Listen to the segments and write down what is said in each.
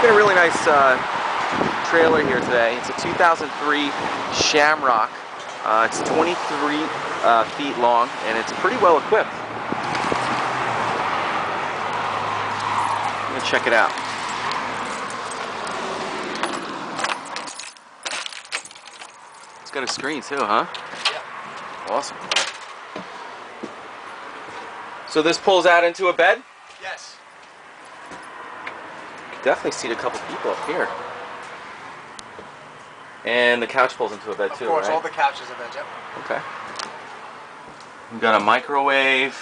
Got a really nice trailer here today. It's a 2003 Shamrock. It's 23 feet long, and it's pretty well equipped. Let's check it out. It's got a screen too, huh? Yeah. Awesome. So this pulls out into a bed? Yes. You can definitely seat a couple people up here. And the couch pulls into a bed too, right? Of course, all the couches are bed, yep. Okay. We've got a microwave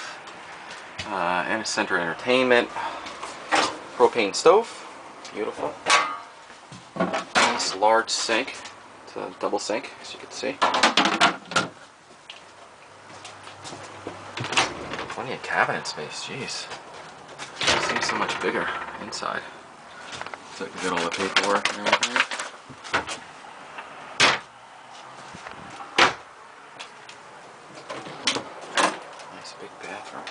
and a center entertainment. Propane stove. Beautiful. Nice large sink. It's a double sink, as you can see. Plenty of cabinet space, jeez. It seems so much bigger inside. So you can get all the paperwork and everything. Nice big bathroom.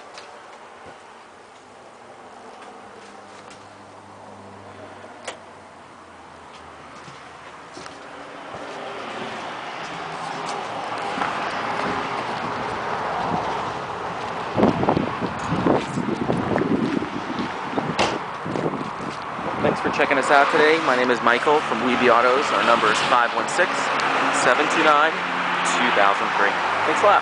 Thanks for checking us out today. My name is Michael from WeBe Autos. Our number is 516-729-2003. Thanks a lot.